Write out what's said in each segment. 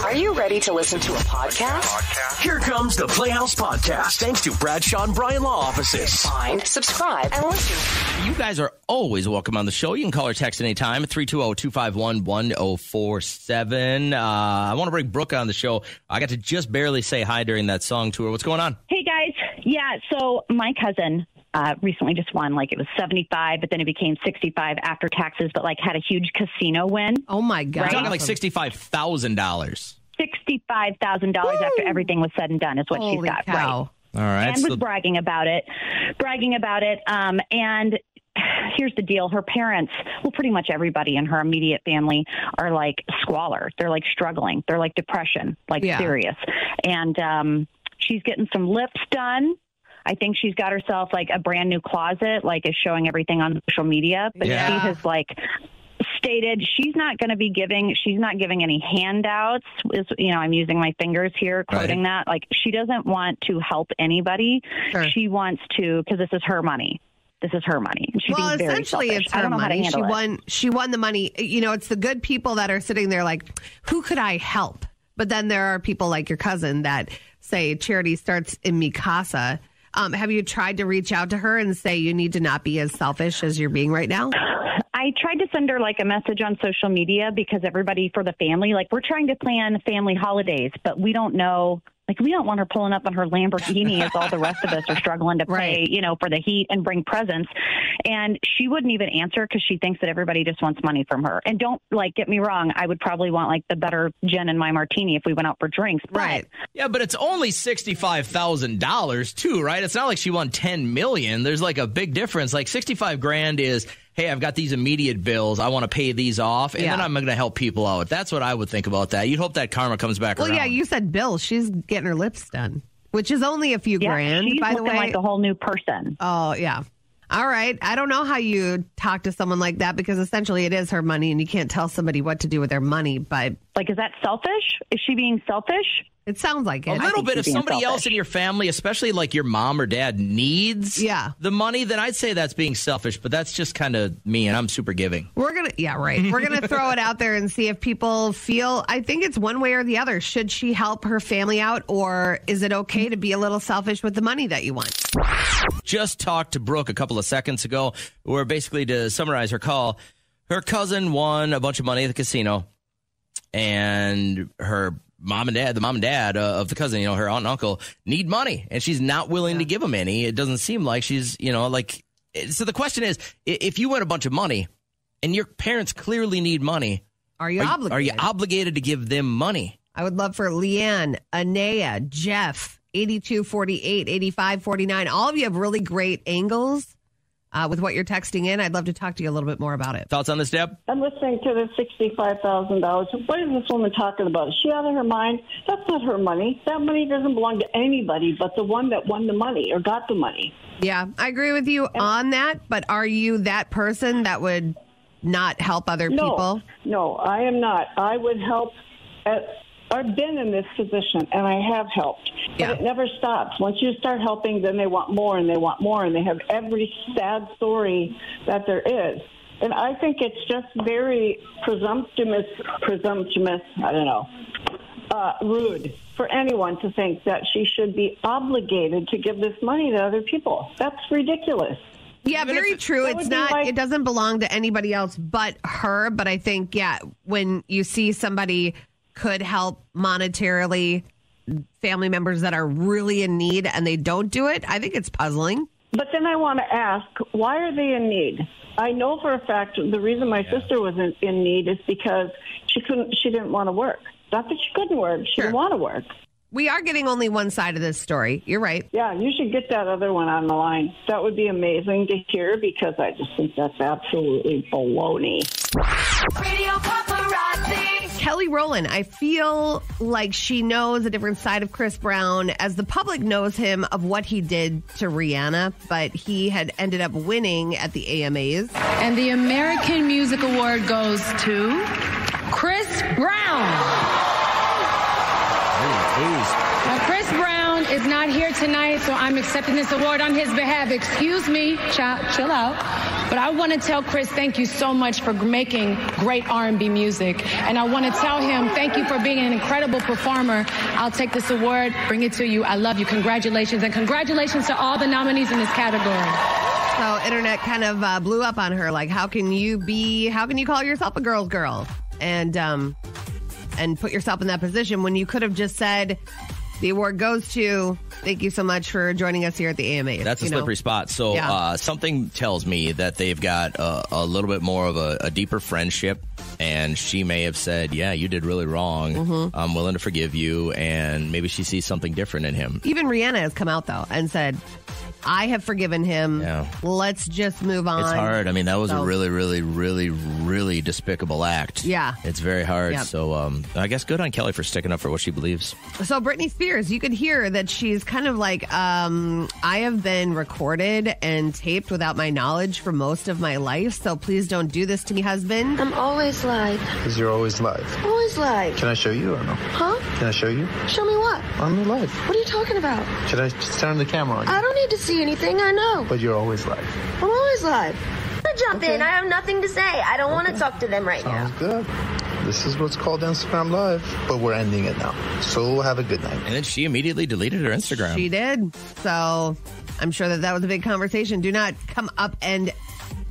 Are you ready to listen to a podcast? Here comes the Playhouse Podcast, thanks to Bradshaw and Bryan Law Offices. Find, subscribe, and listen. You guys are always welcome on the show. You can call or text anytime at 320-251-1047. I want to bring Brooke on the show. I got to just barely say hi during that song to her. What's going on? Hey, guys. Yeah, so my cousin recently just won, like it was 75, but then it became 65 after taxes, but like had a huge casino win. Oh, my God. We're talking like $65,000. $65,000 after everything was said and done is what she's got. Cow. Right. All right. And was bragging about it. And here's the deal. Her parents, well, pretty much everybody in her immediate family are like squalor. They're like struggling. They're like depression, like serious. And she's getting some lips done. I think she's got herself like a brand new closet, like is showing everything on social media. But she has like stated she's not going to be giving any handouts. I'm using my fingers here, quoting that. Like she doesn't want to help anybody. Sure. She wants to, because this is her money. This is her money. She's being very essentially, selfish. it's her money. She won the money. You know, it's the good people that are sitting there like, who could I help? But then there are people like your cousin that say charity starts in mi casa. Have you tried to reach out to her and say you need to not be as selfish as you're being right now? I tried to send her like a message on social media because everybody for the family, like we're trying to plan family holidays, but we don't know. Like, we don't want her pulling up on her Lamborghini as all the rest of us are struggling to pay, for the heat and bring presents. And she wouldn't even answer because she thinks that everybody just wants money from her. And don't, get me wrong, I would probably want, the better gin in my martini if we went out for drinks. But, right. Yeah, but it's only $65,000, too, right? It's not like she won $10 million. There's, a big difference. Like, $65,000 is, hey, I've got these immediate bills. I want to pay these off, and then I'm going to help people out. That's what I would think about that. You'd hope that karma comes back around. Well, yeah, you said bills. She's getting her lips done, which is only a few grand, by the way. She's looking like a whole new person. Oh, yeah. All right. I don't know how you talk to someone like that because essentially it is her money, and you can't tell somebody what to do with their money. But is that selfish? Is she being selfish? It sounds like it. A little bit. If somebody else in your family, especially like your mom or dad, needs the money, then I'd say that's being selfish. But that's just kind of me, and I'm super giving. We're going to throw it out there and see if people feel, I think it's one way or the other. Should she help her family out, or is it okay to be a little selfish with the money that you want? Just talked to Brooke a couple of seconds ago, where basically, to summarize her call, her cousin won a bunch of money at the casino, and her the mom and dad of the cousin, her aunt and uncle, need money, and she's not willing to give them any. It doesn't seem like she's, so the question is, if you win a bunch of money and your parents clearly need money, are you obligated to give them money? I would love for Leanne, Anea, Jeff, 8248, 8549. All of you have really great angles with what you're texting in. I'd love to talk to you a little bit more about it. Thoughts on this, Deb? I'm listening to the $65,000. What is this woman talking about? Is she out of her mind? That's not her money. That money doesn't belong to anybody but the one that won the money or got the money. Yeah, I agree with you on that. But are you that person that would not help other people? No, I am not. I would help. I've been in this position, and I have helped. But it never stops. Once you start helping, then they want more, and they want more, and they have every sad story that there is. And I think it's just very presumptuous, I don't know, rude for anyone to think that she should be obligated to give this money to other people. That's ridiculous. Yeah, very true. It's not, it doesn't belong to anybody else but her. But I think, when you see somebody could help monetarily family members that are really in need and they don't do it, I think it's puzzling. But then I want to ask, why are they in need? I know for a fact the reason my sister was in need is because she didn't want to work. Not that she couldn't work, she didn't want to work. We are getting only one side of this story. You're right. Yeah, you should get that other one on the line. That would be amazing to hear because I just think that's absolutely baloney. Radio Paparazzi. Kelly Rowland, I feel like she knows a different side of Chris Brown as the public knows him of what he did to Rihanna, but he had ended up winning at the AMAs. And the American Music Award goes to Chris Brown. Now, Chris Brown is not here tonight, so I'm accepting this award on his behalf. Excuse me, chill out. But I want to tell Chris, thank you so much for making great R&B music. And I want to tell him, thank you for being an incredible performer. I'll take this award, bring it to you. I love you. Congratulations. And congratulations to all the nominees in this category. So internet kind of blew up on her. Like, how can you call yourself a girl's girl and put yourself in that position when you could have just said, the award goes to, thank you so much for joining us here at the AMA. That's a slippery spot. So something tells me that they've got a little bit more of a deeper friendship. And she may have said, yeah, you did really wrong. Mm-hmm. I'm willing to forgive you. And maybe she sees something different in him. Even Rihanna has come out, though, and said, I have forgiven him. Yeah. Let's just move on. It's hard. I mean, that was a really, really, really, really despicable act. Yeah. It's very hard. Yep. So I guess good on Kelly for sticking up for what she believes. So Britney Spears, you could hear that she's kind of like, I have been recorded and taped without my knowledge for most of my life. So please don't do this to me, husband. I'm always live. Because you're always live. Always live. Can I show you or no? Huh? Can I show you? Show me what? I'm live. What are you talking about? Should I just turn the camera on you? I don't need to see anything. I know. But you're always live. I'm always live. I jump in. I have nothing to say. I don't want to talk to them right now. Sounds good. This is what's called Instagram Live, but we're ending it now. So have a good night. And then she immediately deleted her Instagram. She did. So I'm sure that was a big conversation. Do not come up and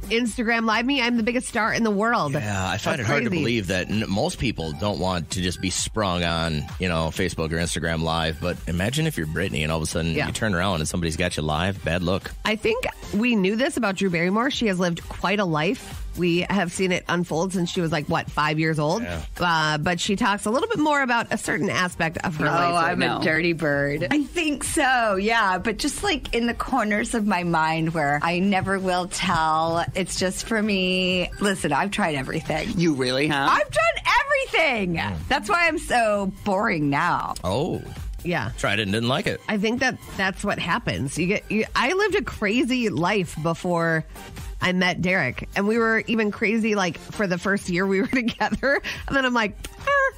Instagram Live me. I'm the biggest star in the world. Yeah, I find it hard to believe that most people don't want to just be sprung on, Facebook or Instagram Live. But imagine if you're Britney and all of a sudden you turn around and somebody's got you live. Bad look. I think we knew this about Drew Barrymore. She has lived quite a life. We have seen it unfold since she was 5 years old. Yeah. But she talks a little bit more about a certain aspect of her life. Oh, I'm a dirty bird. I think so, yeah. But just in the corners of my mind where I never will tell. It's just for me. Listen, I've tried everything. You really have? I've done everything. That's why I'm so boring now. Oh. Yeah. Tried it and didn't like it. I think that's what happens. I lived a crazy life before I met Derek, and we were even crazy for the first year we were together. And then I'm like,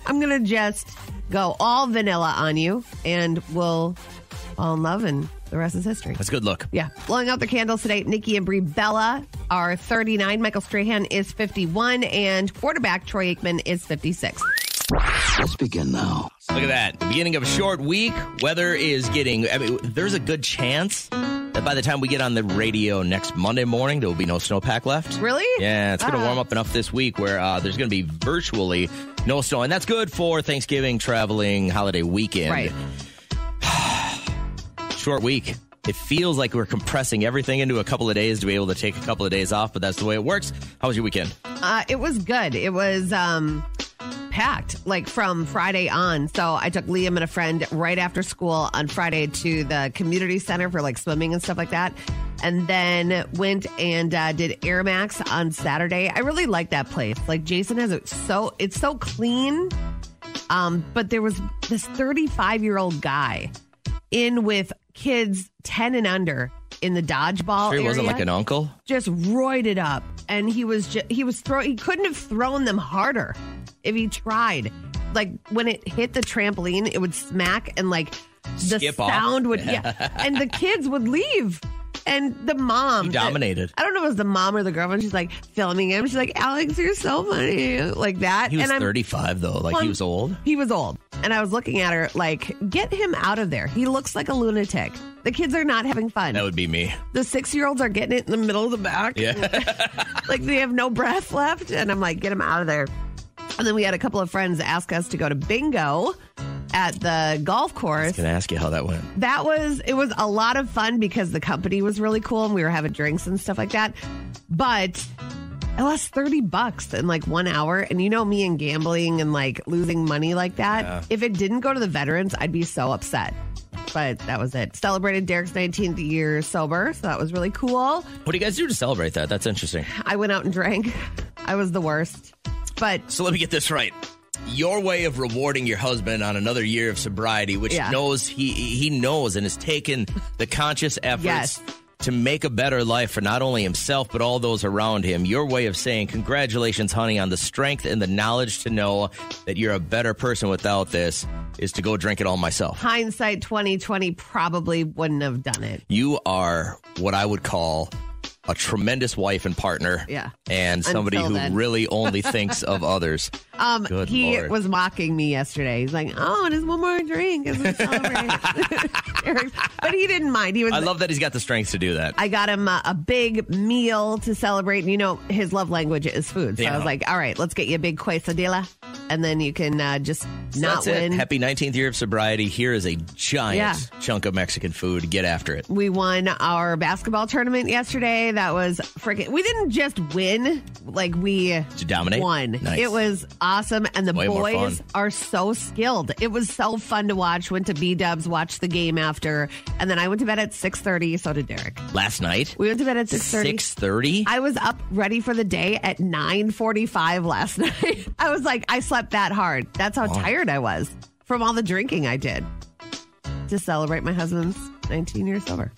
I'm going to just go all vanilla on you and we'll fall in love, and the rest is history. That's a good look. Yeah. Blowing out the candles today, Nikki and Brie Bella are 39. Michael Strahan is 51, and quarterback Troy Aikman is 56. Let's begin now. Look at that. The beginning of a short week. Weather is there's a good chance that by the time we get on the radio next Monday morning, there will be no snowpack left. Really? Yeah, it's going to warm up enough this week where there's going to be virtually no snow. And that's good for Thanksgiving, traveling, holiday weekend. Right. Short week. It feels like we're compressing everything into a couple of days to be able to take a couple of days off, but that's the way it works. How was your weekend? It was good. It was packed from Friday on. So I took Liam and a friend right after school on Friday to the community center for swimming and stuff like that. And then went and did Air Max on Saturday. I really like that place. Jason has it's so clean. But there was this 35-year-old guy in with kids 10 and under in the dodgeball area. He wasn't like an uncle? Just roided up. And he couldn't have thrown them harder if he tried. When it hit the trampoline, it would smack and the skip sound off. would, and the kids would leave. And the mom. He dominated. I don't know if it was the mom or the girlfriend. She's filming him. She's like, Alex, you're so funny. Like that. He was 35 though. He was old. He was old. And I was looking at her get him out of there. He looks like a lunatic. The kids are not having fun. That would be me. The 6-year-olds are getting it in the middle of the back. Yeah. They have no breath left. And I'm get him out of there. And then we had a couple of friends ask us to go to bingo at the golf course. I was going to ask you how that went. It was a lot of fun because the company was really cool and we were having drinks and stuff like that. But it lost $30 in 1 hour. And me and gambling and losing money like that. Yeah. If it didn't go to the veterans, I'd be so upset. But that was it. Celebrated Derek's 19th year sober. So that was really cool. What do you guys do to celebrate that? That's interesting. I went out and drank. I was the worst. So let me get this right. Your way of rewarding your husband on another year of sobriety, which knows he knows and has taken the conscious efforts to make a better life for not only himself, but all those around him. Your way of saying, congratulations, honey, on the strength and the knowledge to know that you're a better person without this is to go drink it all myself. Hindsight 2020 probably wouldn't have done it. You are what I would call a tremendous wife and partner. Yeah. And somebody Until who then. really only thinks of others. Good he Lord. was mocking me yesterday. He's like, "Oh, just one more drink as we celebrate." But he didn't mind. He was. I love that he's got the strength to do that. I got him a big meal to celebrate. And, you know, his love language is food. So I was like, all right, let's get you a big quesadilla. And then you can just not That's win. it. Happy 19th year of sobriety. Here is a giant chunk of Mexican food. Get after it. We won our basketball tournament yesterday. That was freaking. We didn't just win, like we Did you dominate? won. Nice. It was awesome, and the Way more boys fun. are so skilled. It was so fun to watch. Went to B-Dubs, watched the game after, and then I went to bed at 6:30. So did Derek. Last night? We went to bed at 6:30. 6:30? I was up ready for the day at 9:45 last night. I was like, I slept that hard. That's how tired I was from all the drinking I did to celebrate my husband's 19 years sober.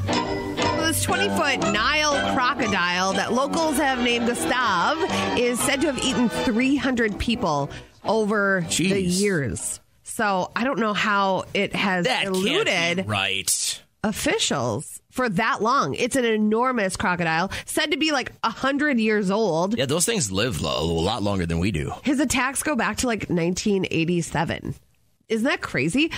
This 20-foot Nile crocodile that locals have named Gustav is said to have eaten 300 people over the years. So I don't know how it has eluded right. officials for that long. It's an enormous crocodile, said to be like 100 years old. Yeah, those things live a lot longer than we do. His attacks go back to like 1987. Isn't that crazy?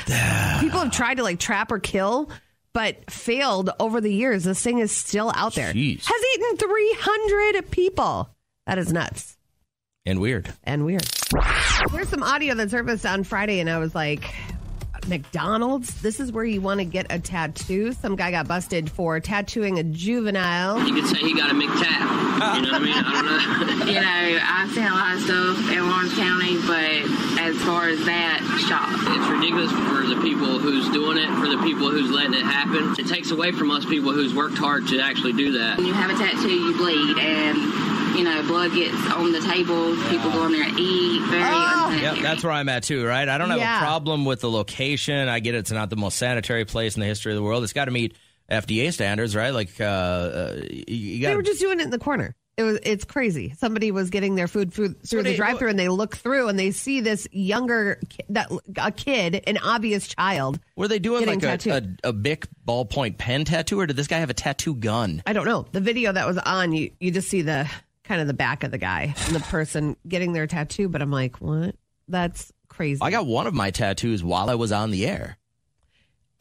People have tried to like trap or kill, but failed over the years. This thing is still out there. Jeez. Has eaten 300 people. That is nuts. And weird. And weird. Here's some audio that surfaced on Friday, and I was like, McDonald's, this is where you want to get a tattoo. Some guy got busted for tattooing a juvenile. You could say he got a McTap. You know what I mean? I don't know. You know, I've seen a lot of stuff in Lawrence County, but as far as that, shop. It's ridiculous for the people who's doing it, for the people who's letting it happen. It takes away from us people who's worked hard to actually do that. When you have a tattoo, you bleed, and, you know, blood gets on the table. People go in there and eat. Very unsanitary. Yep, that's where I'm at too, right? I don't have a problem with the location. I get it's not the most sanitary place in the history of the world. It's got to meet FDA standards, right? Like, you got. They were just doing it in the corner. It's crazy. Somebody was getting their food through the drive-thru, and they look through and they see this younger a kid, an obvious child. Were they doing like a big ballpoint pen tattoo, or did this guy have a tattoo gun? I don't know. The video that was on, you just see the kind of the back of the guy and the person getting their tattoo. But I'm like, what? That's crazy. I got one of my tattoos while I was on the air.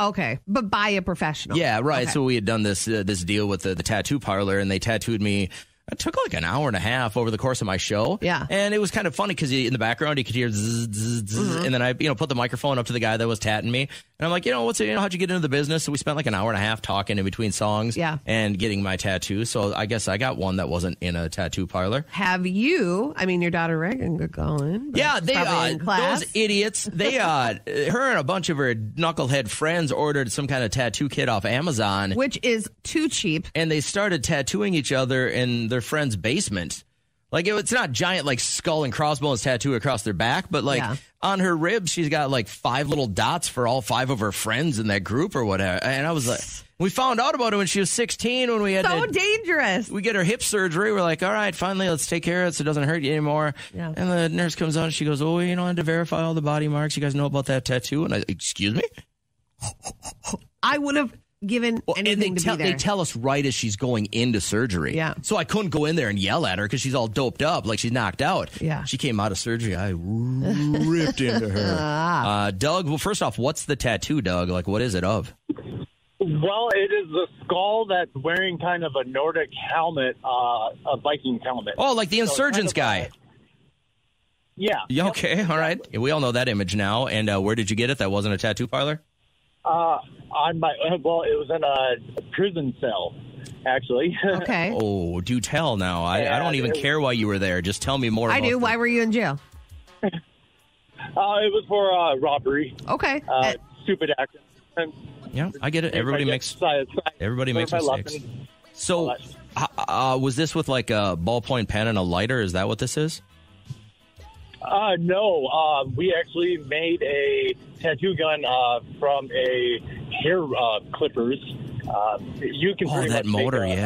Okay, but by a professional. Yeah, right. Okay. So we had done this deal with the tattoo parlor, and they tattooed me. It took like an hour and a half over the course of my show. Yeah. And it was kind of funny because in the background you could hear zzz, zzz, zzz, and then I put the microphone up to the guy that was tatting me. And I'm like, how'd you get into the business? So we spent like an hour and a half talking in between songs and getting my tattoo. So I guess I got one that wasn't in a tattoo parlor. Have you, your daughter Reagan got going. Yeah, they in class. those idiots, they her and a bunch of her knucklehead friends ordered some kind of tattoo kit off Amazon. Which is too cheap. And they started tattooing each other in their friend's basement. Like, it's not giant, like, skull and crossbones tattoo across their back, but, like, on her ribs, she's got, like, 5 little dots for all 5 of her friends in that group or whatever. And I was like, we found out about it when she was 16 when we had dangerous. We get her hip surgery. We're like, all right, finally, let's take care of it so it doesn't hurt you anymore. Yeah. And the nurse comes on and she goes, I had to verify all the body marks. You guys know about that tattoo? And I, excuse me? I would have given anything to be there. They tell us right as she's going into surgery. Yeah. So I couldn't go in there and yell at her because she's all doped up, like she's knocked out. Yeah. She came out of surgery. I ripped into her. Doug, well, first off, what's the tattoo, Doug? Like, what is it of? Well, it is a skull that's wearing kind of a Nordic helmet, a Viking helmet. Oh, like the Insurgents guy. Yeah. Okay, all right. We all know that image now. And where did you get it? That wasn't a tattoo parlor? It was in a prison cell, actually. Okay. Oh, do tell now. I don't even care why you were there. Just tell me more. I do. Why were you in jail? It was for robbery. Okay. Stupid accident. Yeah, I get it. Everybody makes mistakes. So, was this with like a ballpoint pen and a lighter? Is that what this is? No. We actually made a tattoo gun from a hair clippers. You can pretty that much motor, make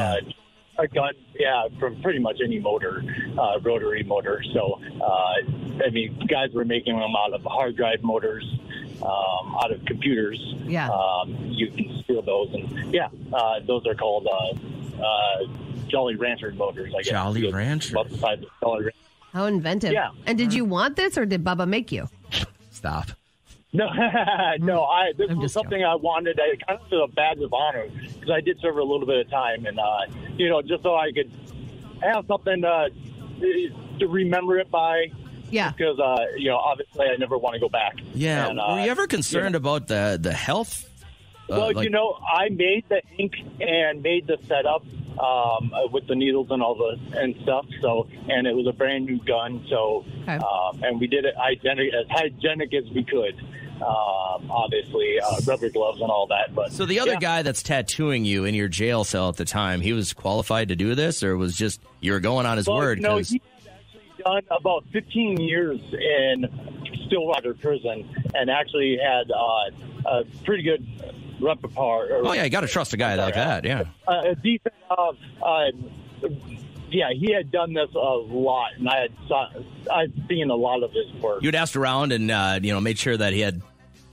a gun, from pretty much any motor, rotary motor. So, guys were making them out of hard drive motors, out of computers. Yeah. You can steal those, and those are called Jolly Rancher motors, I guess. Jolly Rancher. Up the side of the Jolly Rancher. How inventive. Yeah. And did you want this or did Bubba make you? Stop. No, this was something I wanted. I kind of a badge of honor because I did serve a little bit of time, and just so I could have something to remember it by. Yeah. Because obviously I never want to go back. Yeah. And, were you ever concerned about the health? Well, I made the ink and made the setup with the needles and all and stuff. So, and it was a brand new gun. So, and we did it as hygienic as we could. Obviously, rubber gloves and all that. But so the other guy that's tattooing you in your jail cell at the time, he was qualified to do this, or was just you were going on his word? No, he had actually done about 15 years in Stillwater prison, and actually had a pretty good repertoire. Oh yeah, you got to trust a guy like that. Yeah, a decent. Yeah, he had done this a lot, and I'd seen a lot of his work. You'd asked around and made sure that he had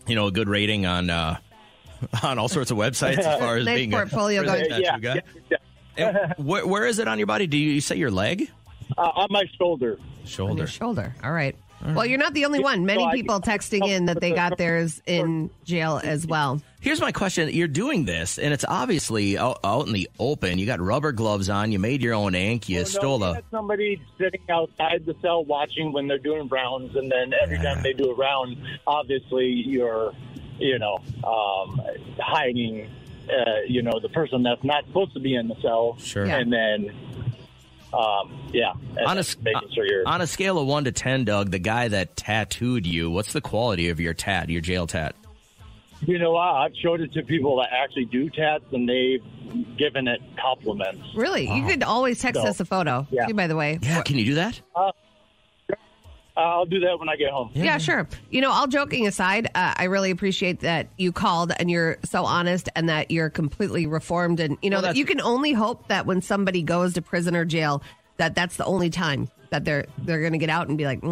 a good rating on all sorts of websites as far as nice being portfolio a tattoo guy. Yeah. Where is it on your body? Do you say your leg? On my shoulder. On your shoulder. All right. Well, you're not the only one. Many people texting in that they got theirs in jail as well. Here's my question. You're doing this, and it's obviously out in the open. You got rubber gloves on. You made your own ink. You stole had somebody sitting outside the cell watching when they're doing rounds, and then every time they do a round, obviously you're, hiding, the person that's not supposed to be in the cell. Sure. And then... making sure you're on a scale of 1 to 10, Doug, the guy that tattooed you, what's the quality of your jail tat? I've showed it to people that actually do tats, and they've given it compliments. Really? You could always text us a photo, too, by the way. Yeah, can you do that? I'll do that when I get home. Yeah, sure. All joking aside, I really appreciate that you called and you're so honest and that you're completely reformed. And, that you can only hope that when somebody goes to prison or jail, that's the only time that they're going to get out and be like,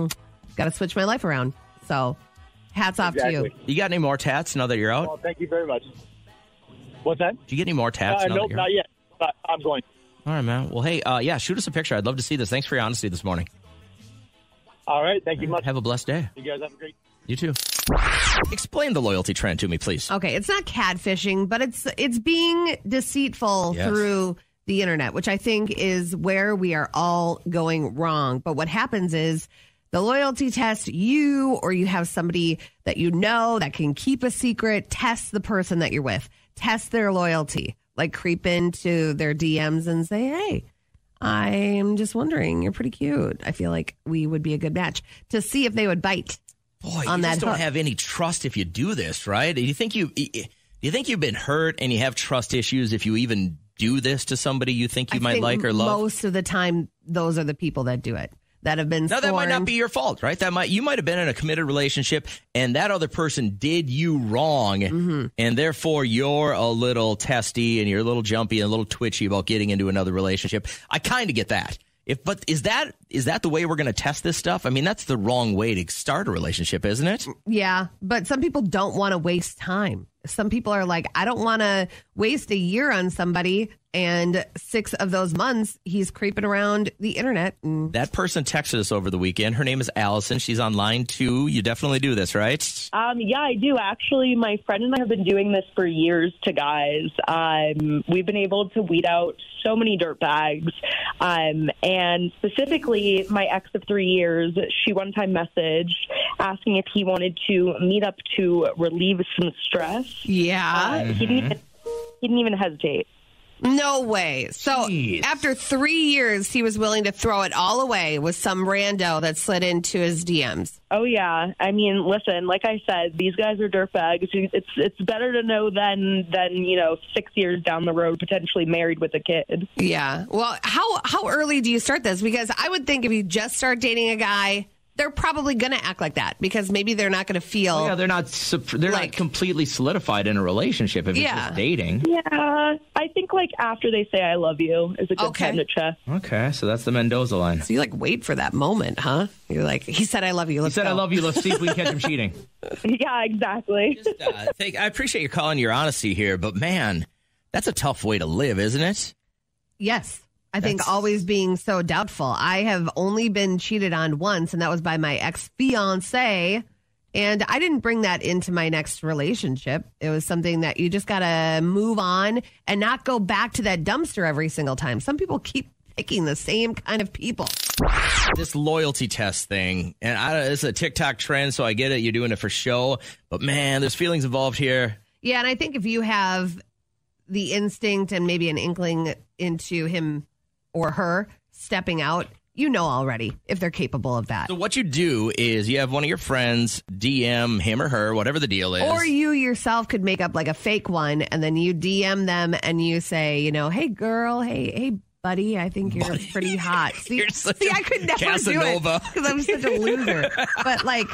got to switch my life around. So hats off to you. You got any more tats now that you're out? Well, thank you very much. What's that? Do you get any more tats now that you're not yet. But I'm going. All right, man. Well, hey, shoot us a picture. I'd love to see this. Thanks for your honesty this morning. All right. Thank you much. Have a blessed day. You guys have a great day. You too. Explain the loyalty trend to me, please. Okay, it's not catfishing, but it's being deceitful through the internet, which I think is where we are all going wrong. But what happens is the loyalty test you have somebody that that can keep a secret, test the person that you're with, test their loyalty, like creep into their DMs and say, hey, I'm just wondering, you're pretty cute. I feel like we would be a good match to see if they would bite. Boy, on you that just don't hook. have any trust if you do this, right? Do you think you've been hurt and you have trust issues if you even do this to somebody you think you might like or love? Most of the time, those are the people that do it. That have been now, that might not be your fault, right? You might have been in a committed relationship, and that other person did you wrong, and therefore you're a little testy and you're a little jumpy and a little twitchy about getting into another relationship. I kind of get that. But is that the way we're going to test this stuff? I mean, that's the wrong way to start a relationship, isn't it? Yeah, but some people don't want to waste time. Some people are like, I don't want to waste a year on somebody, and 6 of those months he's creeping around the internet. That person texted us over the weekend. Her name is Allison. She's on line 2. You definitely do this, right? Yeah, I do. Actually, my friend and I have been doing this for years to guys. We've been able to weed out so many dirt bags. And specifically, my ex of 3 years, she one time messaged asking if he wanted to meet up to relieve some stress. Yeah. He didn't even hesitate. No way. So after 3 years, he was willing to throw it all away with some rando that slid into his DMs. Oh, yeah. I mean, listen, like I said, these guys are dirtbags. It's better to know than 6 years down the road, potentially married with a kid. Yeah. Well, how early do you start this? Because I would think if you just start dating a guy, they're probably going to act like that because maybe they're not going to feel. Yeah, they're not completely solidified in a relationship if it's just dating. Yeah, I think after they say I love you is a good time to check. Okay, so that's the Mendoza line. So you wait for that moment, huh? You're like, he said I love you. Let's go. I love you. Let's see if we can catch him cheating. Yeah, exactly. I appreciate you calling your honesty here, but man, that's a tough way to live, isn't it? Yes. I think always being so doubtful. I have only been cheated on once, and that was by my ex-fiance. And I didn't bring that into my next relationship. It was something that you just got to move on and not go back to that dumpster every single time. Some people keep picking the same kind of people. This loyalty test thing, and it's a TikTok trend, so I get it. You're doing it for show. But, man, there's feelings involved here. Yeah, and I think if you have the instinct and maybe an inkling into him or her stepping out, you know already if they're capable of that. So what you do is you have one of your friends DM him or her, whatever the deal is. Or you yourself could make up like a fake one, and then you DM them and you say, you know, hey, girl, hey, buddy, I think you're pretty hot. See, I could never Casanova. do it because I'm such a loser. But like,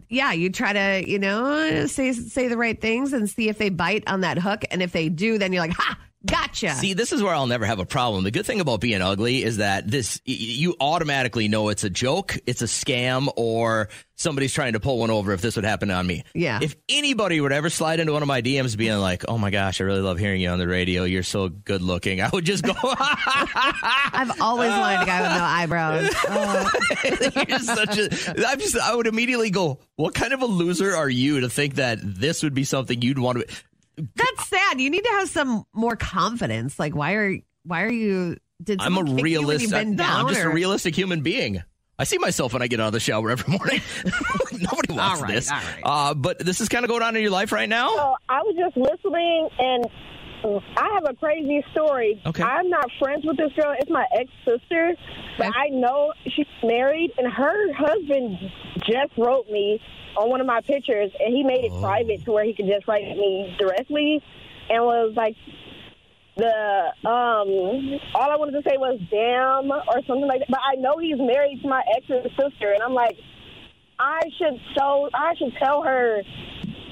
yeah, you try to, you know, say the right things and see if they bite on that hook. And if they do, then you're like, ha, gotcha. See, this is where I'll never have a problem. The good thing about being ugly is that you automatically know it's a joke, it's a scam, or somebody's trying to pull one over if this would happen on me. Yeah. If anybody would ever slide into one of my DMs being like, oh my gosh, I really love hearing you on the radio, you're so good looking, I would just go, I've always wanted a guy with no eyebrows. I would immediately go, what kind of a loser are you to think that this would be something you'd want to be? That's sad. You need to have some more confidence. Like, why are you? Did I'm a realist. I'm just a realistic human being. I see myself when I get out of the shower every morning. Nobody wants this. All right. But this is kind of going on in your life right now? So I was just listening, and I have a crazy story. Okay. I'm not friends with this girl. It's my ex-sister, but I know she's married, and her husband just wrote me on one of my pictures, and he made it private to where he could just write me directly, and was like, all I wanted to say was damn or something like that. But I know he's married to my ex's sister, and I'm like, I should tell her.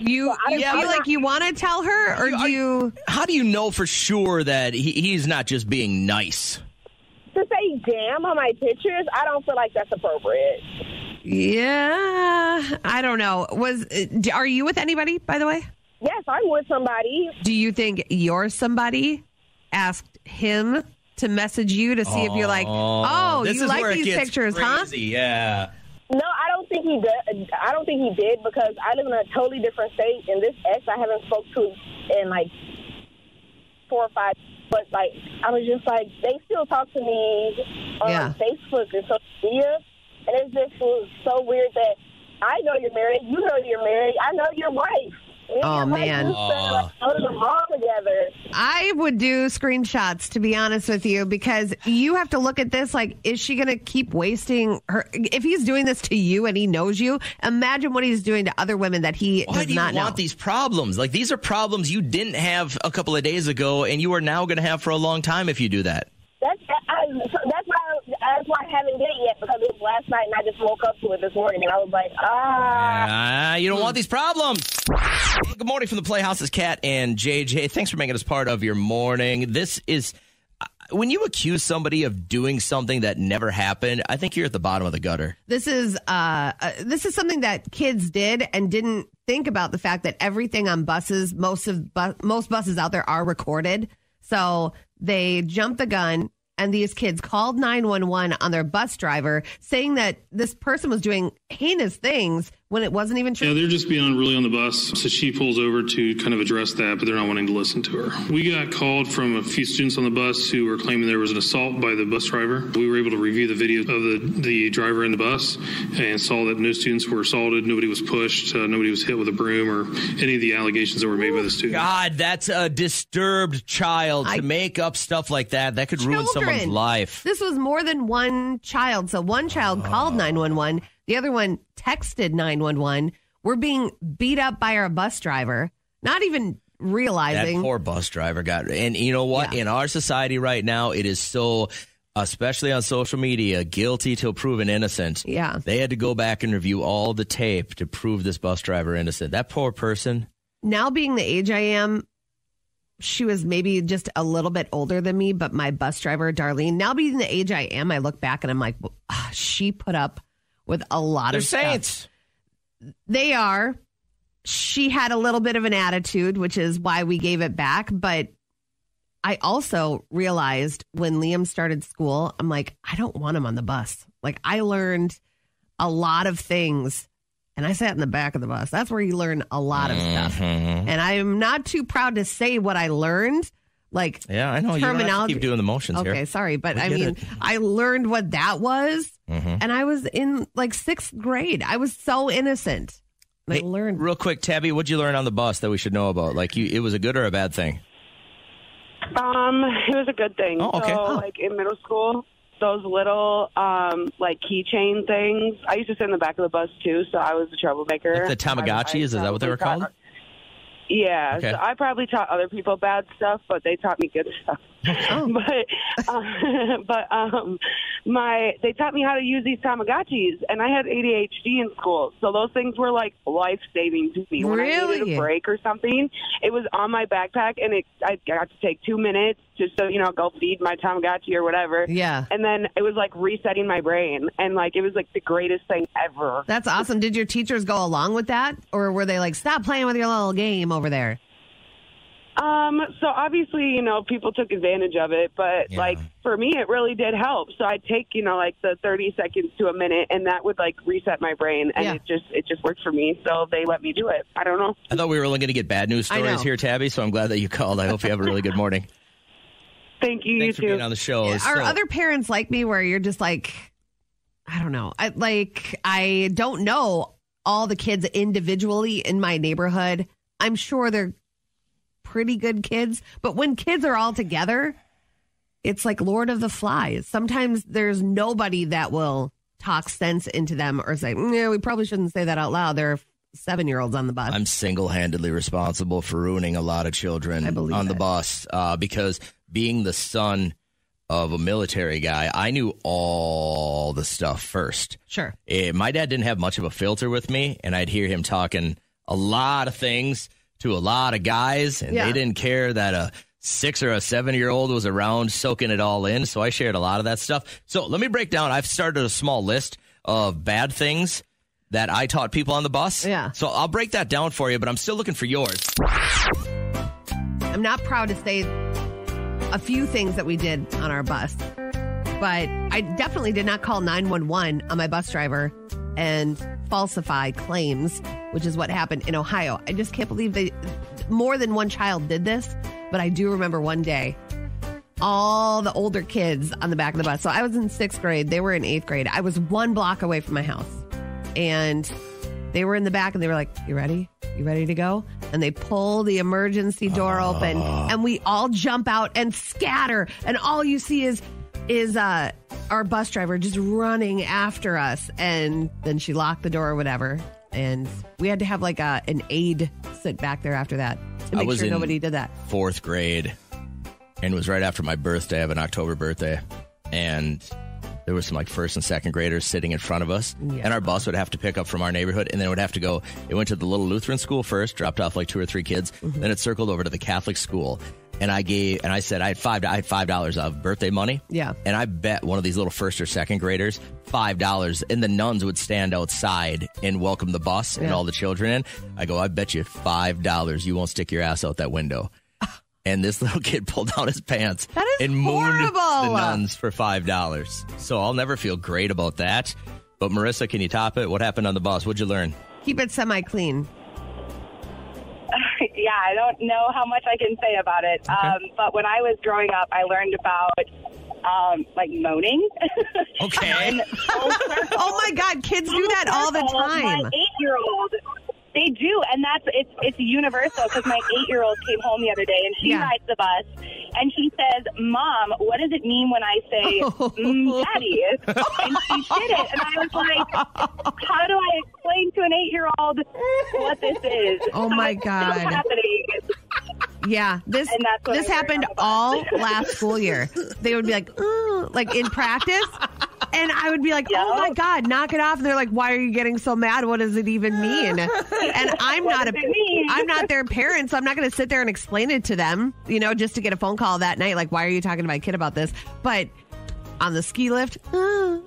You feel like you want to tell her, or do you? How do you know for sure that he's not just being nice? To say damn on my pictures, I don't feel like that's appropriate. Yeah, I don't know. Are you with anybody, by the way? Yes, I'm with somebody. Do you think your somebody asked him to message you to see if you're like, oh, you like these pictures, crazy, huh? Yeah. No, I don't think he did. I don't think he did because I live in a totally different state, and this ex I haven't spoke to in like 4 or 5. But like, I was just like, they still talk to me on Facebook and social media. And it just was so weird that I know you're married, you know you're married, I know your wife. Oh, man. Together. I would do screenshots, to be honest with you, because you have to look at this like, is she going to keep wasting her? If he's doing this to you and he knows you, imagine what he's doing to other women that he does not know. Why do you want these problems? Like, these are problems you didn't have a couple of days ago, and you are now going to have for a long time if you do that. That's why I haven't did it yet, because it was last night and I just woke up to it this morning and I was like, you don't want these problems. Hey, good morning from the Playhouse. It's Kat and JJ. Thanks for making us part of your morning. This is when you accuse somebody of doing something that never happened, I think you're at the bottom of the gutter. This is something that kids did and didn't think about the fact that everything on buses, most buses out there are recorded. So they jumped the gun. And these kids called 911 on their bus driver saying that this person was doing heinous things when it wasn't even true. Yeah, they're just being unruly on the bus. So she pulls over to kind of address that, but they're not wanting to listen to her. We got called from a few students on the bus who were claiming there was an assault by the bus driver. We were able to review the video of the driver in the bus and saw that no students were assaulted. Nobody was pushed. Nobody was hit with a broom or any of the allegations that were made by the students. God, that's a disturbed child to make up stuff like that. That could ruin someone's life. This was more than one child. So one child called 911. The other one texted 911. We're being beat up by our bus driver, not even realizing. That poor bus driver got. And you know what? Yeah. In our society right now, it is so, especially on social media, guilty till proven innocent. Yeah. They had to go back and review all the tape to prove this bus driver innocent. That poor person. Now being the age I am, she was maybe just a little bit older than me, but my bus driver, Darlene, now being the age I am, I look back and I'm like, well, she put up with a lot of saints. Stuff. They are. She had a little bit of an attitude, which is why we gave it back. But I also realized when Liam started school, I'm like, I don't want him on the bus. Like, I learned a lot of things, and I sat in the back of the bus. That's where you learn a lot of stuff. And I'm not too proud to say what I learned. Like, yeah, I know. You don't have to keep doing the motions here. Okay, sorry. But I mean, I learned what that was, Mm-hmm. and I was in like 6th grade. I was so innocent. Hey, I learned. Real quick, Tabby, what'd you learn on the bus that we should know about? Like, it was a good or a bad thing? It was a good thing. Oh, okay. So, like, in middle school, those little, like, keychain things. I used to sit in the back of the bus, too, so I was a troublemaker. Like the Tamagotchis, is that what they were called? Yeah, Okay. so I probably taught other people bad stuff, but they taught me good stuff. They taught me how to use these Tamagotchis, and I had ADHD in school, so those things were like life saving to me. When I needed a break or something, it was on my backpack, and I got to take 2 minutes just to go feed my Tamagotchi or whatever. Yeah, and then it was like resetting my brain, and like it was like the greatest thing ever. That's awesome. Did your teachers go along with that, or were they like, stop playing with your little game over there? So obviously, people took advantage of it, but like for me, it really did help. So I'd take, like the 30 seconds to a minute, and that would like reset my brain, and it just worked for me. So they let me do it. I don't know. I thought we were only going to get bad news stories here, Tabby. So I'm glad that you called. I hope you have a really good morning. Thank you. Thanks for being on the show. Yeah, are other parents like me where you're just like, I don't know. I don't know all the kids individually in my neighborhood. I'm sure they're pretty good kids, but when kids are all together, it's like Lord of the Flies. Sometimes there's nobody that will talk sense into them or say, yeah, we probably shouldn't say that out loud. There are 7-year-olds on the bus. I'm single-handedly responsible for ruining a lot of children on the bus because being the son of a military guy, I knew all the stuff first. Sure. My dad didn't have much of a filter with me, and I'd hear him talking a lot of things to a lot of guys, and they didn't care that a 6 or a 7-year-old was around soaking it all in. So I shared a lot of that stuff. So let me break down. I've started a small list of bad things that I taught people on the bus. Yeah. So I'll break that down for you, but I'm still looking for yours. I'm not proud to say a few things that we did on our bus, but I definitely did not call 911 on my bus driver and falsify claims, which is what happened in Ohio. I just can't believe more than one child did this, but I do remember one day all the older kids on the back of the bus. So I was in 6th grade. They were in 8th grade. I was 1 block away from my house, and they were in the back, and they were like, you ready? You ready to go? And they pull the emergency door open, and we all jump out and scatter, and all you see is our bus driver just running after us, and then she locked the door or whatever, and we had to have like an aide sit back there after that to make sure nobody did that. 4th grade, and it was right after my birthday. I have an October birthday, and there was some like 1st and 2nd graders sitting in front of us, and our bus would have to pick up from our neighborhood, and then it would have to go. It went to the little Lutheran school first, dropped off like 2 or 3 kids, then it circled over to the Catholic school. And I said I had $5 of birthday money. Yeah. And I bet one of these little 1st or 2nd graders $5, and the nuns would stand outside and welcome the bus and all the children in. I go, I bet you $5 you won't stick your ass out that window. And this little kid pulled down his pants and mooned the nuns for $5. So I'll never feel great about that. But Marissa, can you top it? What happened on the bus? What'd you learn? Keep it semi-clean. Yeah, I don't know how much I can say about it. Okay. But when I was growing up, I learned about like moaning. Okay. Oh my God, kids do that all the time. My 8-year-old, they do, and it's universal because my 8-year-old came home the other day and she rides the bus and she says, "Mom, what does it mean when I say daddy?" And she did it, and I was like, "How do I explain to an 8-year-old what this is?" Oh my God. It's still happening. Yeah, this happened all last school year. They would be like in practice, and I would be like, "Oh my God, knock it off!" And they're like, "Why are you getting so mad? What does it even mean?" And I'm not their parent, so I'm not going to sit there and explain it to them, just to get a phone call that night. Like, why are you talking to my kid about this? But on the ski lift, I'm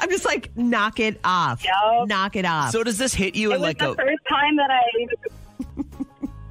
just like, knock it off, knock it off. So does this hit you it in was like the a first time that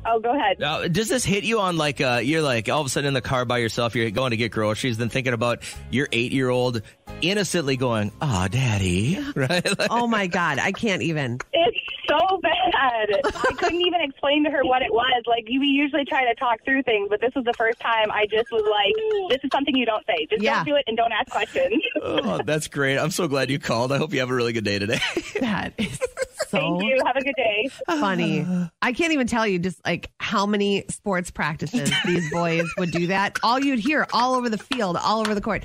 Oh, go ahead. Does this hit you on like, you're like all of a sudden in the car by yourself, you're going to get groceries, then thinking about your 8-year-old innocently going, "Oh, Daddy," right? Oh my God, I can't even. It's so bad. I couldn't even explain to her what it was. Like, we usually try to talk through things, but this was the first time I just was like, this is something you don't say. Just don't do it and don't ask questions. Oh, that's great. I'm so glad you called. I hope you have a really good day today. That is so Thank you. Have a good day. funny. I can't even tell you just like how many sports practices these boys would do that. All you'd hear all over the field, all over the court.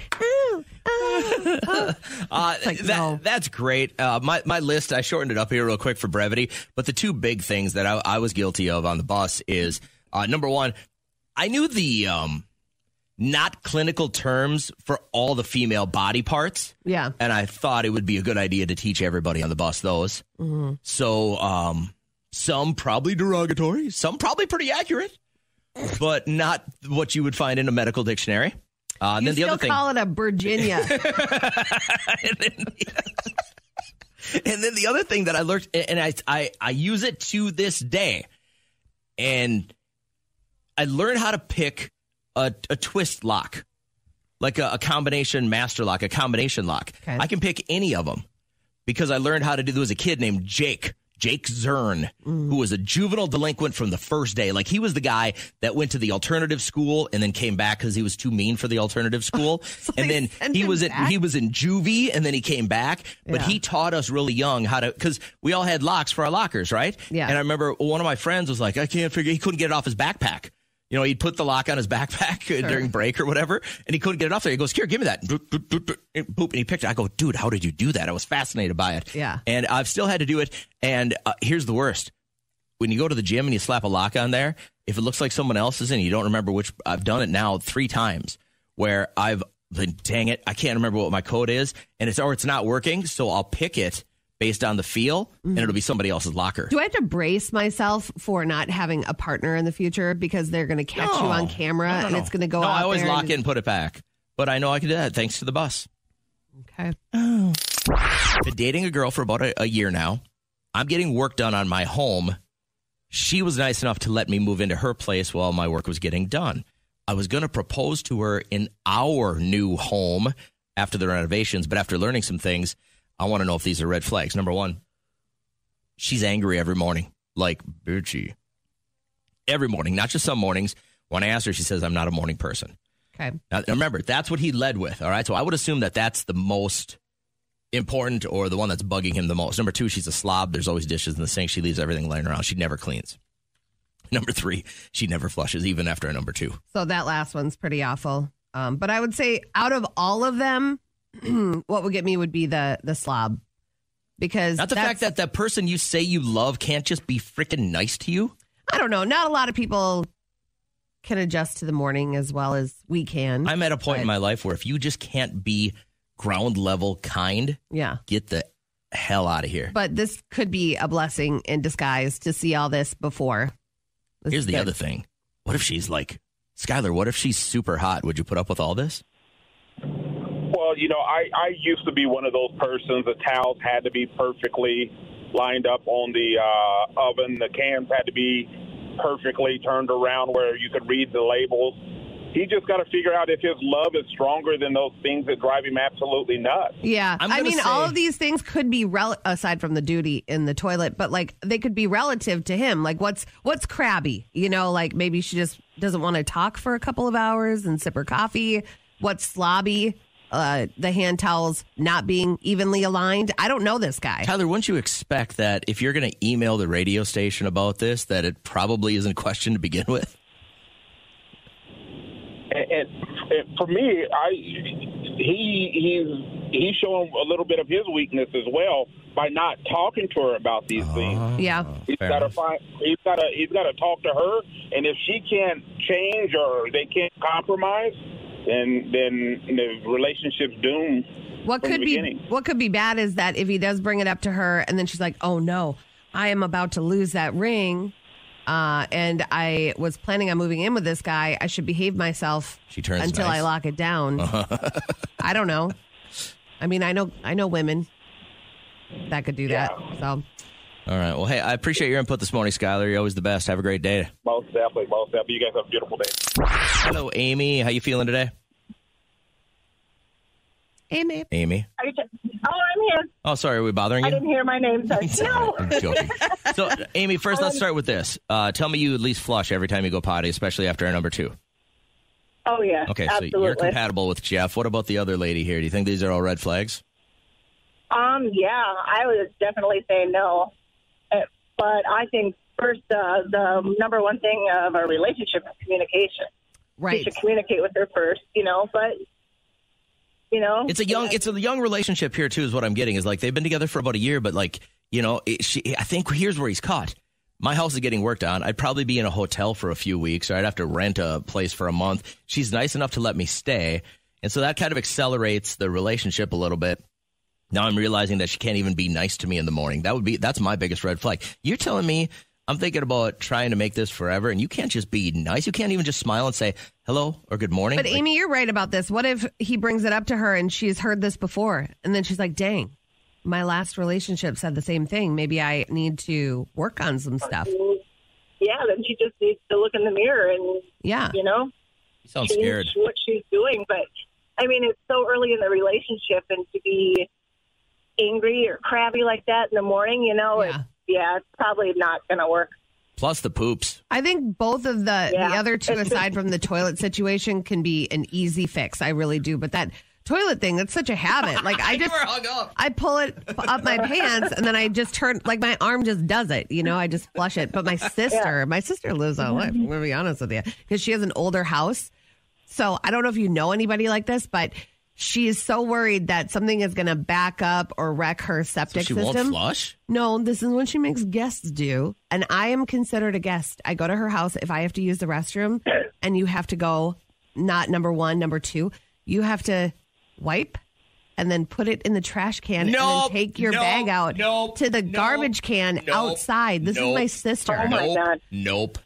That's great. My list, I shortened it up here real quick for brevity, but the two big things that I was guilty of on the bus is, number one, I knew the not clinical terms for all the female body parts. Yeah. And I thought it would be a good idea to teach everybody on the bus those. Mm-hmm. So some probably derogatory, some probably pretty accurate, but not what you would find in a medical dictionary. You then the still other thing, call it a Virginia. and then the other thing that I learned, and I use it to this day, and I learned how to pick a twist lock, like a combination master lock, a combination lock. Okay. I can pick any of them because I learned how to do. There was a kid named Jake Zern, who was a juvenile delinquent from the first day. Like, he was the guy that went to the alternative school and then came back because he was too mean for the alternative school. And then he was in juvie and then he came back. But he taught us really young how to, because we all had locks for our lockers, right? Yeah. And I remember one of my friends was like, I can't figure, he couldn't get it off his backpack. You know, he'd put the lock on his backpack during break or whatever, and he couldn't get it off there. He goes, "Here, give me that." Boop, boop, boop, boop, boop, and he picked it. I go, "Dude, how did you do that?" I was fascinated by it. Yeah. And I've still had to do it. And here's the worst. When you go to the gym and you slap a lock on there, if it looks like someone else's and you don't remember which, I've done it now 3 times where I've been, dang it, I can't remember what my code is, and it's not working, so I'll pick it based on the feel, and it'll be somebody else's locker. Do I have to brace myself for not having a partner in the future because they're going to catch you on camera and it's going to go out there? I always lock it and put it back. But I know I can do that thanks to the bus. Okay. Been dating a girl for about a year now. I'm getting work done on my home. She was nice enough to let me move into her place while my work was getting done. I was going to propose to her in our new home after the renovations, but after learning some things, I want to know if these are red flags. Number one, she's angry every morning, like bitchy. Every morning, not just some mornings. When I ask her, she says, "I'm not a morning person." Okay. Now, remember, that's what he led with, all right? So I would assume that that's the most important or the one that's bugging him the most. Number 2, she's a slob. There's always dishes in the sink. She leaves everything laying around. She never cleans. Number 3, she never flushes, even after a number 2. So that last one's pretty awful. But I would say out of all of them, what would get me would be the slob, because not the fact that that person you say you love can't just be freaking nice to you. I don't know. Not a lot of people can adjust to the morning as well as we can. I'm at a point in my life where if you just can't be ground level kind, get the hell out of here. But this could be a blessing in disguise to see all this before. Here's the other thing. What if she's like, Skylar, what if she's super hot? Would you put up with all this? Well, you know, I used to be one of those persons. The towels had to be perfectly lined up on the oven. The cans had to be perfectly turned around where you could read the labels. He just got to figure out if his love is stronger than those things that drive him absolutely nuts. Yeah. I mean, all of these things could be, aside from the duty in the toilet, but like they could be relative to him. Like what's crabby? You know, like maybe she just doesn't want to talk for a couple of hours and sip her coffee. What's slobby? The hand towels not being evenly aligned. I don't know this guy. Tyler, wouldn't you expect that if you're going to email the radio station about this, that it probably isn't questioned to begin with? And for me, he's showing a little bit of his weakness as well by not talking to her about these things. Yeah, he's got to talk to her, and if she can't change or they can't compromise, then the relationship's doomed. What could be bad is that if he does bring it up to her, and then she's like, "Oh no, I am about to lose that ring." And I was planning on moving in with this guy. I should behave myself until I lock it down. I don't know. I mean, I know women that could do that. So All right. Well, hey, I appreciate your input this morning, Skylar. You're always the best. Have a great day. Most definitely. You guys have a beautiful day. Hello, Amy. How you feeling today? Amy. I'm here. Oh, sorry. Are we bothering you? I didn't hear my name. Sorry. No. I'm joking. So, Amy, first, let's start with this. Tell me you at least flush every time you go potty, especially after a number 2. Oh, yeah. Okay, absolutely. So you're compatible with Jeff. What about the other lady here? Do you think these are all red flags? Yeah, I would definitely say no. But I think first, the number one thing of a relationship is communication. Right. You should communicate with her first, but, It's a young relationship here, too, is what I'm getting. Is like they've been together for about a year, but like, I think here's where he's caught. My house is getting worked on. I'd probably be in a hotel for a few weeks, or I'd have to rent a place for a month. She's nice enough to let me stay. And so that kind of accelerates the relationship a little bit. Now I'm realizing that she can't even be nice to me in the morning. That's my biggest red flag. You're telling me I'm thinking about trying to make this forever, and you can't just be nice. You can't even just smile and say hello or good morning. But Amy, you're right about this. What if he brings it up to her and she's heard this before, and then she's like, dang, my last relationship said the same thing. Maybe I need to work on some stuff. Yeah, then she just needs to look in the mirror and, You sound scared. What she's doing. But, I mean, it's so early in the relationship, and to be angry or crabby like that in the morning, it's probably not going to work. Plus the poops. I think both of the other two, aside from the toilet situation, can be an easy fix. I really do. But that toilet thing, that's such a habit. Like I pull it up my pants and then I just turn, like my arm just does it. I just flush it. But my sister lives on life. I'm going to be honest with you, because she has an older house. So I don't know if you know anybody like this, but she is so worried that something is going to back up or wreck her septic system. Won't flush? No, this is when she makes guests do. And I am considered a guest. I go to her house if I have to use the restroom, and you have to go, not number 1, number 2. You have to wipe and then put it in the trash can and then take your bag out to the garbage can outside. This is my sister. Oh, my God. Nope.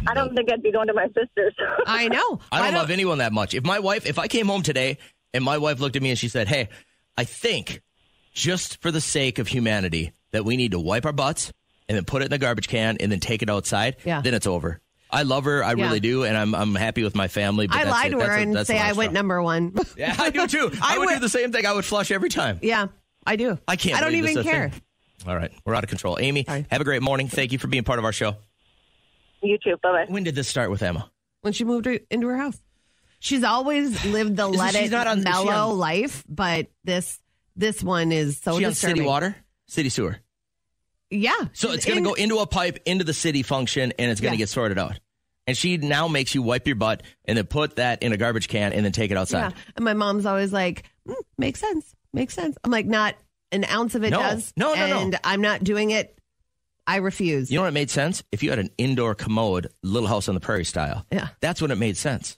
I don't think I'd be going to my sister's. I know. I don't love anyone that much. If I came home today and my wife looked at me and she said, hey, I think just for the sake of humanity that we need to wipe our butts and then put it in the garbage can and then take it outside, then it's over. I love her. I really do. And I'm happy with my family. But I lie to her and say I went number 1. Yeah, I do too. I would do the same thing. I would flush every time. Yeah, I do. I don't even care. All right. We're out of control. Amy, have a great morning. Thank you for being part of our show. You too. Bye-bye. When did this start with Emma? When she moved into her house. She's always lived the mellow life, but this one is so she disturbing. On city water? City sewer? Yeah. So it's going to go into a pipe, into the city function, and it's going to get sorted out. And she now makes you wipe your butt and then put that in a garbage can and then take it outside. Yeah. And my mom's always like, makes sense. I'm like, not an ounce of it does. No. And I'm not doing it. I refuse. You know what made sense? If you had an indoor commode, Little House on the Prairie style. Yeah. That's when it made sense.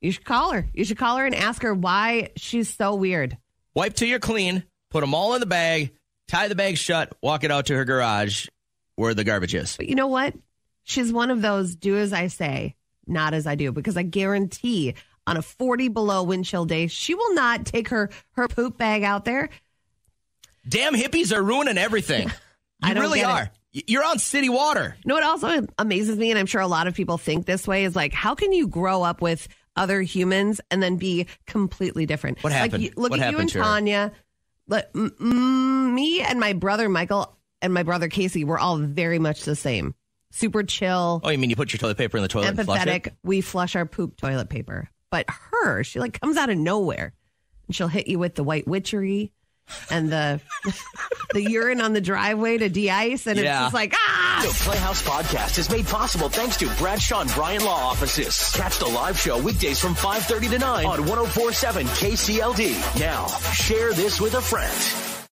You should call her. You should call her and ask her why she's so weird. Wipe till you're clean, put them all in the bag, tie the bag shut, walk it out to her garage where the garbage is. But you know what? She's one of those do as I say, not as I do, because I guarantee on a 40 below wind chill day, she will not take her poop bag out there. Damn hippies are ruining everything. You really are. You're on city water. You know what also amazes me, and I'm sure a lot of people think this way, is like, how can you grow up with other humans and then be completely different? What happened? Like, look at you and Tanya. Me and my brother Michael and my brother Casey were all very much the same. Super chill. Oh, you mean you put your toilet paper in the toilet and flush it? We flush our poop toilet paper. But her, she like comes out of nowhere. And she'll hit you with the white witchery and the urine on the driveway to de-ice, and it's just like, The Playhouse Podcast is made possible thanks to Bradshaw and Bryan Law Offices. Catch the live show weekdays from 5:30 to 9 on 104.7 KCLD. Now, share this with a friend.